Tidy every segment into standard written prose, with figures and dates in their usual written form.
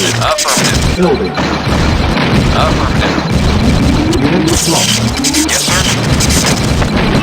ready. Affirmative. Building. Affirmative. Unit lost. Yes, sir.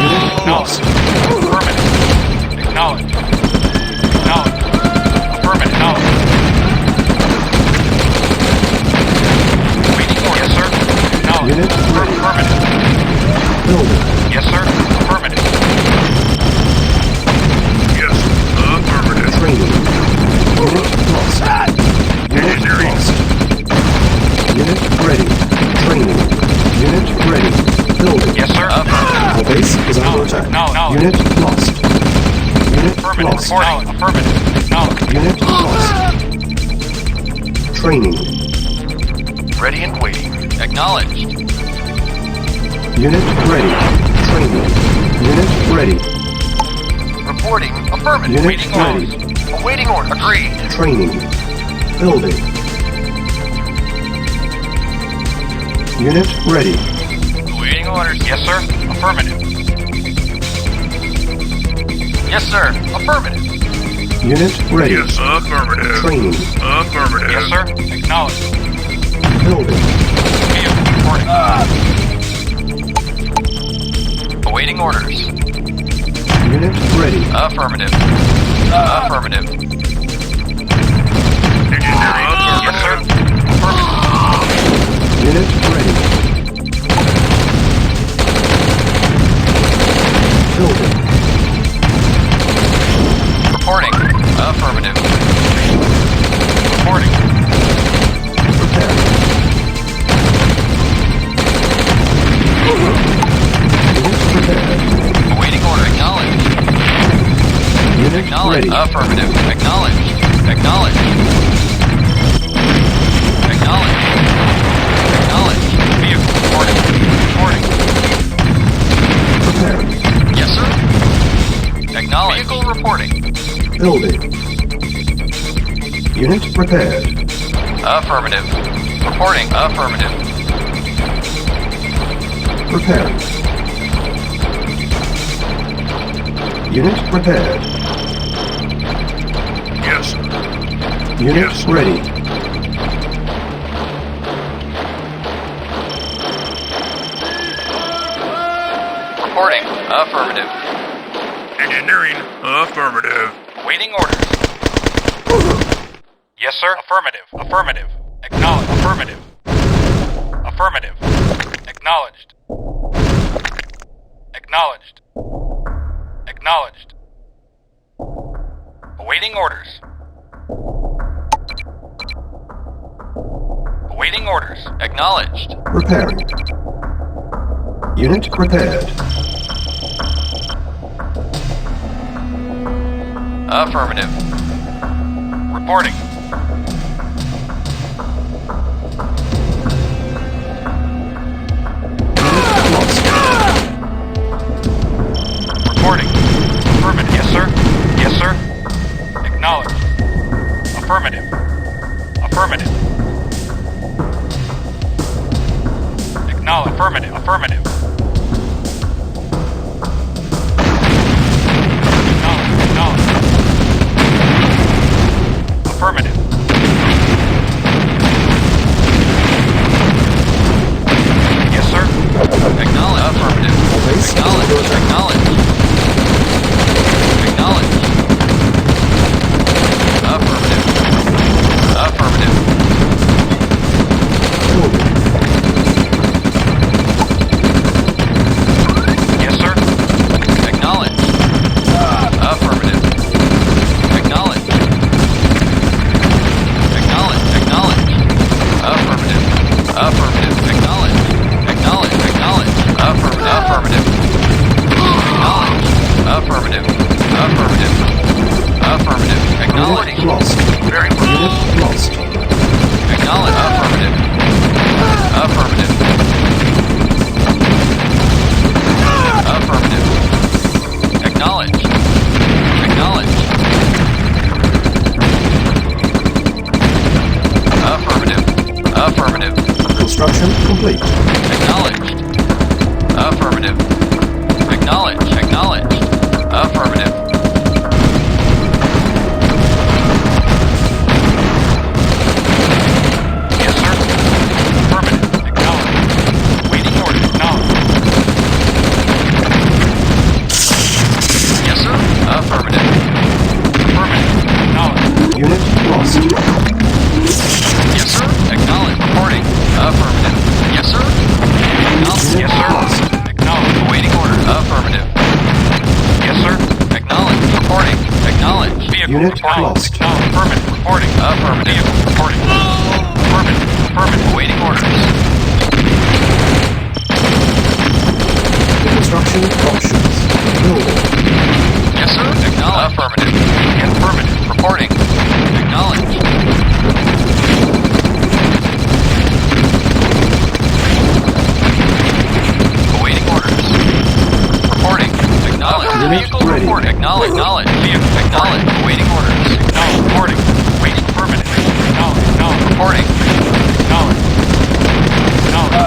Unit lost. Affirmative. Acknowledge. Acknowledge. Affirmative. Acknowledge. Waiting order. Yes, sir. Acknowledge. Unit ready. Affirmative. Building. Yes, sir. Affirmative. Yes. Affirmative. Training. Unit lost. Unit lost. Unit ready. Training. Unit ready. Building. Yes, sir. Affirmative. The base is under attack. Acknowledge. Unit lost. Unit Affirmative. lost. Reporting. Affirmative. Acknowledge. Unit lost. Training. Ready and waiting. Acknowledged. Unit ready. Training. Unit ready. Reporting. Affirmative. Unit Waiting ready. orders. Awaiting order. Agreed. Training. Building. Unit ready. Awaiting orders. Yes, sir. Affirmative. Yes, sir. Affirmative. Unit ready. Yes. Affirmative. Training. Affirmative. Yes, sir. Acknowledged. Building. Vehicle reporting. Awaiting orders. Unit ready. Affirmative. Affirmative. Engineering. Yes, sir. Affirmative. Affirmative. Unit ready. Building. Reporting. Affirmative. Reporting. Prepare. Unit prepared. Awaiting order. Acknowledged. Unit Acknowledged. ready. Affirmative. Acknowledged. Acknowledged. Acknowledged. Acknowledged. Vehicle reporting. Reporting. Prepared. Yes, sir. Acknowledged. Vehicle reporting. Building. Unit prepared. Affirmative. Reporting. Affirmative. Prepared. Unit prepared. Yes. Unit Yes. ready. Reporting. Affirmative. Engineering. Affirmative. Waiting orders. Yes, sir. Affirmative. Affirmative. Acknowledged. Affirmative. Affirmative. Acknowledged. Acknowledged. Acknowledged. Awaiting orders. Awaiting orders. Acknowledged. Preparing. Unit prepared. Affirmative. Reporting. Unit lost. Reporting. Affirmative. Yes, sir. Yes, sir. Acknowledged. Affirmative. Affirmative. Acknowledged. Affirmative. Affirmative. Acknowledged. Acknowledged. Affirmative. Yes, sir. Acknowledged. Affirmative. Base Acknowledged. under attack. Acknowledged. Acknowledged. Affirmative. Affirmative. Building. Unit lost. Affirmative. Reporting. Affirmative. Reporting. Affirmative. Affirmative. Awaiting orders. Construction options. Building. Yes, sir. Acknowledge. Affirmative. Affirmative. Reporting. Acknowledge. Awaiting orders. Reporting. Acknowledge. Unit Vehicle ready. report. Acknowledge. Acknowledge. Vehicle. Acknowledge. Awaiting orders. Acknowledge. Reporting. Waiting. Affirmative. Acknowledge. Acknowledge. Reporting. Acknowledge. Acknowledge.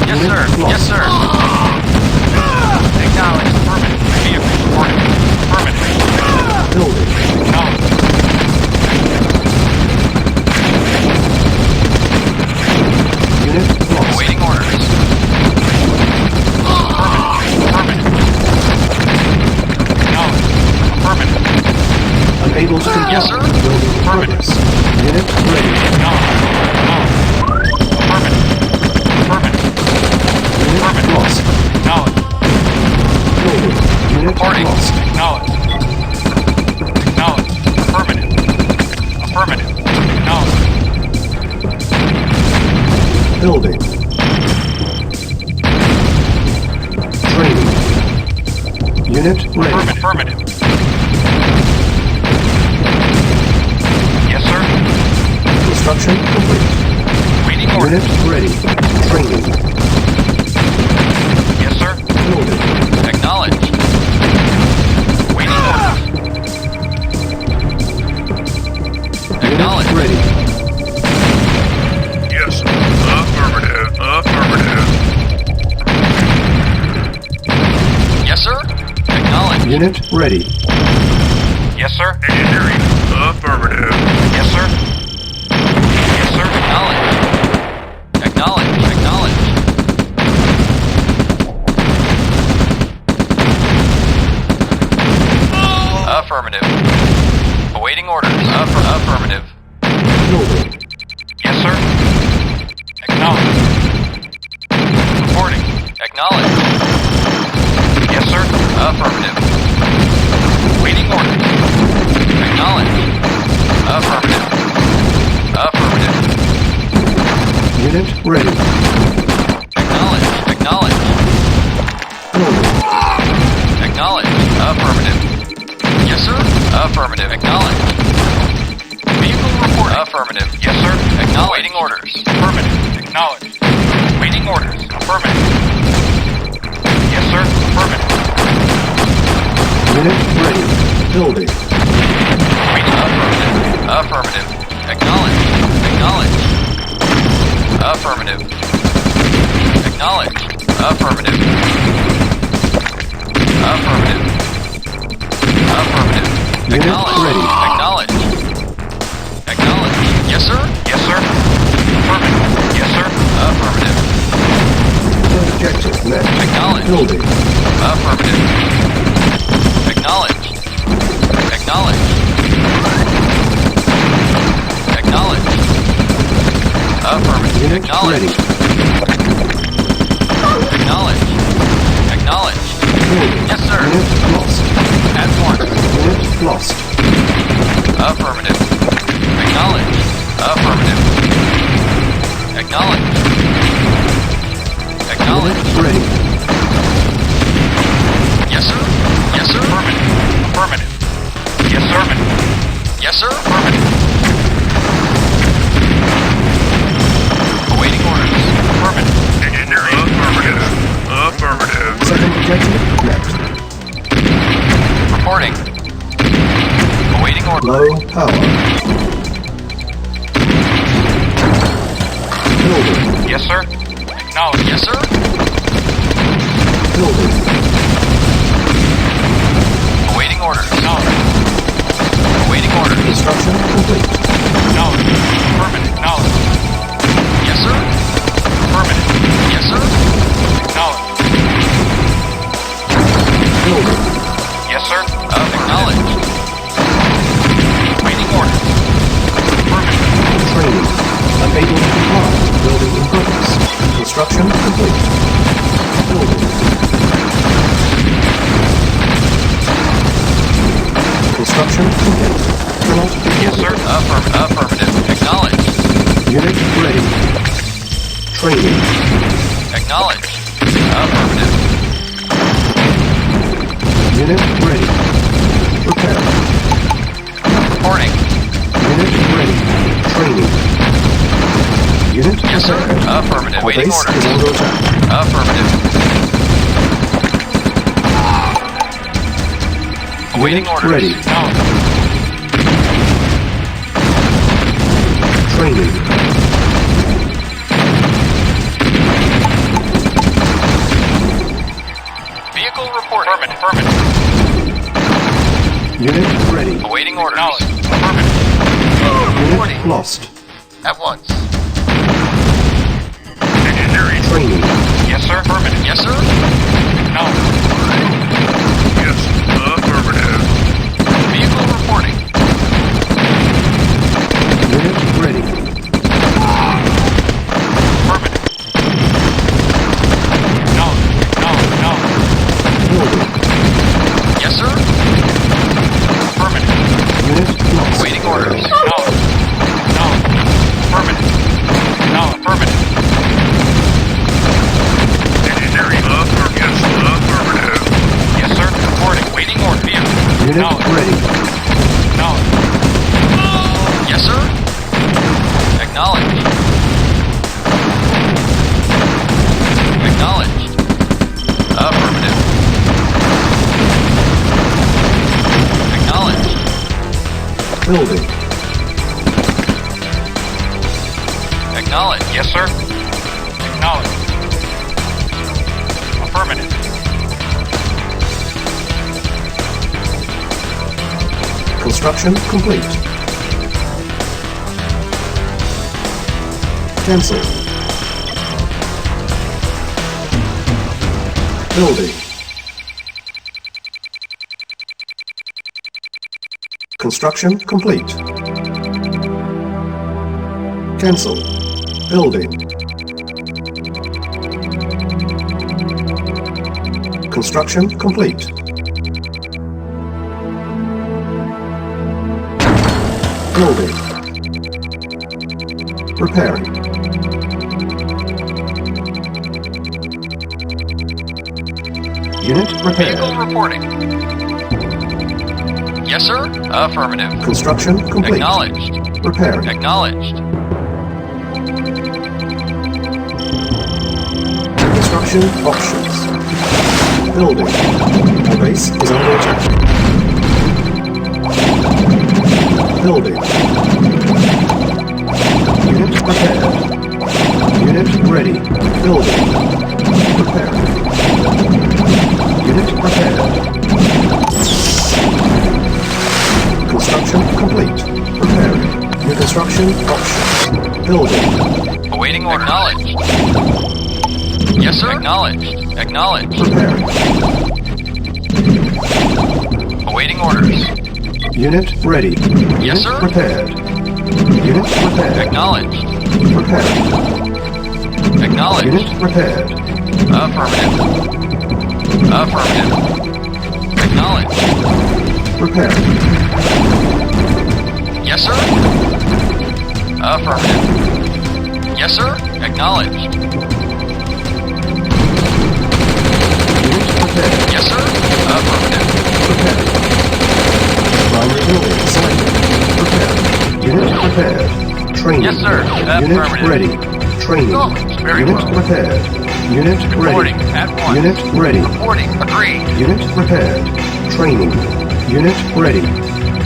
Yes, sir. Yes, sir. Acknowledge. Affirmative. Vehicle reporting. Affirmative. Building. Acknowledge. Unit lost. Awaiting orders. Affirmative. Acknowledge. Affirmative. Unable to comply. Yes, sir. Building in progress. Unit ready. Acknowledge. Affirmative. Affirmative. Unit lost. Acknowledge. Building. Unit Reporting. lost. Acknowledge. Acknowledge. Affirmative. Affirmative. Acknowledge. Building. Training. Unit ready. Affirmative. Yes, sir. Construction complete. Waiting order. Unit ready. Training. Yes, sir. Building. Acknowledge. Waiting order. Acknowledge. Unit ready. Yes. Affirmative. Affirmative. Yes, sir. Acknowledge. Unit ready. Yes, sir. Engineering. Affirmative. Yes, sir. Yes, sir. Acknowledge. Acknowledge. Acknowledge. Affirmative. Awaiting orders. Affirmative. Building. Yes, sir. Acknowledge. Reporting. Acknowledge. Yes, sir. Affirmative. Waiting orders. Acknowledge. Affirmative. Affirmative. Unit ready. Acknowledge. Acknowledge. Building. Acknowledge. Affirmative. Yes, sir. Affirmative. Acknowledge. Vehicle report. Affirmative. Yes, sir. Acknowledge. Waiting orders. Affirmative. Acknowledge. Waiting orders. Affirmative. Yes, sir. Affirmative. Unit ready. Building. Waiting. Affirmative. Affirmative. Acknowledge. Acknowledge. Affirmative. Acknowledge. Affirmative. Affirmative. Affirmative. Unit Acknowledge. ready. Acknowledge. Acknowledge. Yes, sir. Yes, sir. Affirmative. Yes, sir. Affirmative. Objective met. Acknowledge. Building. Affirmative. Acknowledge. Acknowledge. Acknowledge. Affirmative. Unit Acknowledge. ready. Acknowledge. Acknowledge. Building. Yes, sir. Unit lost. At once. Unit lost. Affirmative. Acknowledge. Affirmative. Acknowledge. Acknowledge. Unit ready. Yes, sir. Yes, sir. Affirmative. Affirmative. Yes, sir. Yes, sir. Affirmative. Awaiting orders. Affirmative. Engineering. Affirmative. Affirmative. Second objective met. Reporting. Awaiting orders. Low power. Building. Yes, sir. Acknowledge. Yes, sir. Building. Awaiting orders. Acknowledge. Awaiting orders. Construction complete. Acknowledge. Affirmative. Acknowledge. Yes, sir. Affirmative. Yes, sir. Acknowledge. Building. Yes, sir. Acknowledge. Waiting order. Affirmative. Training. Unable to comply. Building in progress. Construction complete. Building. Construction complete. Affirmative. Acknowledged. Unit ready. Training. Acknowledged. Affirmative. Unit ready. Prepare. Reporting. Unit ready. Training. Unit Yes, sir. prepared. Affirmative. Waiting Base orders. is under attack. Affirmative. Awaiting Unit orders. ready. Training. Vehicle reporting. Affirmative. Unit ready. Awaiting orders. Unit lost. At once. Training. Yes, sir. Affirmative. Yes, sir. No. Yes, affirmative. Vehicle reporting. Unit ready. Affirmative. No. Building. Yes, sir. Affirmative. Unit lost. Awaiting orders. No. Affirmative. No, affirmative. Engineering. Affirmative. Yes, sir. Reporting. Waiting order. Vehicle. Unit No. ready. No. Yes, sir. Acknowledged. Acknowledged. Affirmative. Acknowledged. Building. Acknowledged. Yes, sir. Acknowledge. Affirmative. Construction complete. Cancel. Building. Construction complete. Cancel. Building. Construction complete. Building. Repairing. Unit repaired. Vehicle reporting. Yes, sir. Affirmative. Construction complete. Acknowledged. Repairing. Acknowledged. Construction options. Building. Our base is under attack. Building. Unit prepared. Unit ready. Building. Prepared. Unit prepared. Construction complete. Preparing. New construction options. Building. Awaiting order. Acknowledged. Yes, sir. Acknowledged. Acknowledged. Preparing. Awaiting orders. Unit ready. Yes, Unit sir. prepared. Unit prepared. Acknowledged. Prepared. Acknowledged. Unit prepared. Affirmative. Affirmative. Acknowledged. Prepared. Yes, sir. Affirmative. Yes, sir. Acknowledged. Unit prepared. Yes, sir. Affirmative. Prepared. Primary building selected. Prepared. Unit prepared. Training. Yes, sir. Unit Affirmative. ready. Training. Oh, very Unit well. prepared. Unit ready. Reporting at once. Unit ready. Reporting. Agreed. Unit prepared. Training. Unit ready.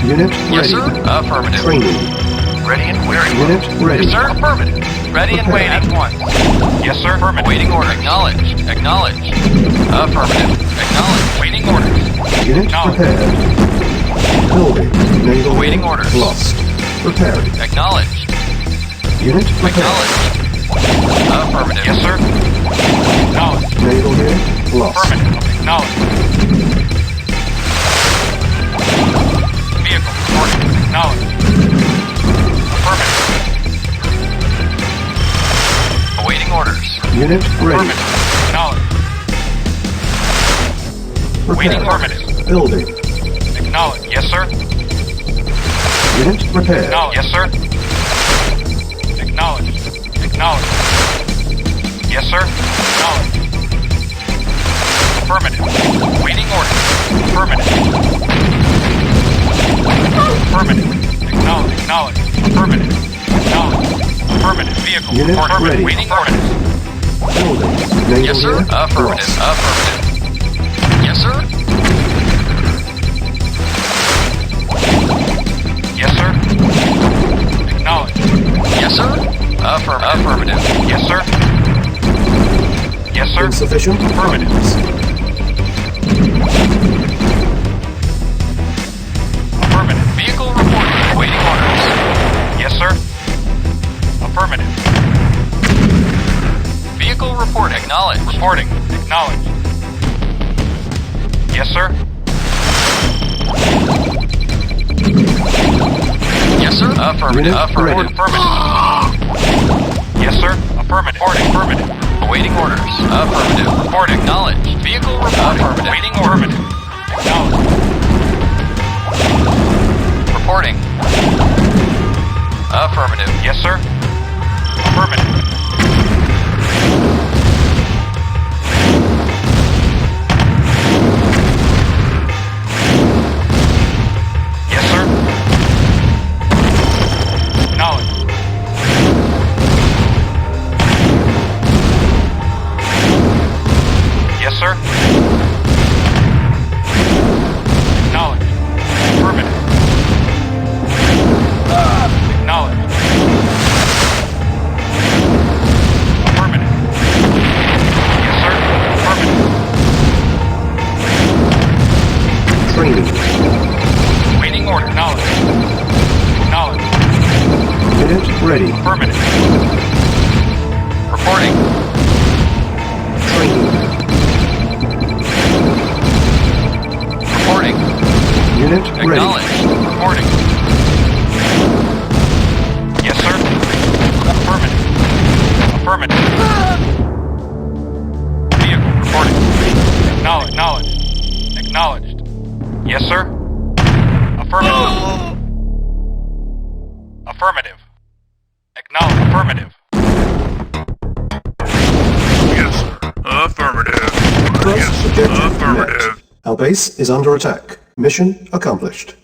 Unit Yes, ready. sir. Affirmative. Training. Ready and waiting. Unit ready. Yes, sir. Affirmative. Ready and waiting. At once. Yes, sir. Affirmative. Awaiting order. Acknowledged. Acknowledged. Affirmative. Acknowledged. Waiting orders. Unit Acknowledged. prepared. Building. Naval Awaiting orders. lost. Preparing. Acknowledged. Unit prepared. Acknowledged. Affirmative. Yes, sir. Acknowledged. Naval unit lost. Affirmative. Acknowledged. Vehicle reporting. Acknowledged. Affirmative. Awaiting orders. Unit ready. Affirmative. Acknowledged. Waiting Prepared. affirmative. Building. Acknowledged. Yes, sir. Unit repaired. Yes, sir. Acknowledged. Acknowledged. Yes, sir. Acknowledged. Affirmative. Waiting order. Affirmative. Affirmative. Acknowledged. Acknowledged. Affirmative. Acknowledged. Affirmative. Vehicle. Unit Affirmative. ready. Waiting orders. Building. Naval Yes, sir. unit Affirmative. lost. Affirmative. Yes, sir. Yes, sir. Acknowledged. Yes, sir. Affirmative. Yes, sir. Yes, sir. Insufficient Affirmative. funds. Affirmative. Vehicle reporting. Waiting orders. Yes, sir. Affirmative. Vehicle report acknowledged. Reporting. Acknowledged. Yes, sir. Yes, sir. Affirmative. Unit Affirmative. Affirmative. Yes, sir. Affirmative. Reporting. Affirmative. Awaiting orders. Affirmative. Report Acknowledged. Vehicle reporting. Affirmative. Waiting Affirmative. Acknowledged. Reporting. Affirmative. Yes, sir. Affirmative. Yes, sir. Acknowledged. Yes, sir. Acknowledged. Affirmative. Acknowledged. Affirmative. Yes, sir. Affirmative. Training. Waiting order. Acknowledged. Acknowledged. Unit ready. Affirmative. Reporting. Training. Reporting. Unit ready. Acknowledged. Reporting. Yes, sir. Affirmative. Affirmative. Vehicle reporting. Acknowledged. Acknowledged. Yes, sir. Affirmative. Affirmative. Acknowledged. Affirmative. Yes, sir. Affirmative. First objective Affirmative. met. Our base is under attack. Mission accomplished.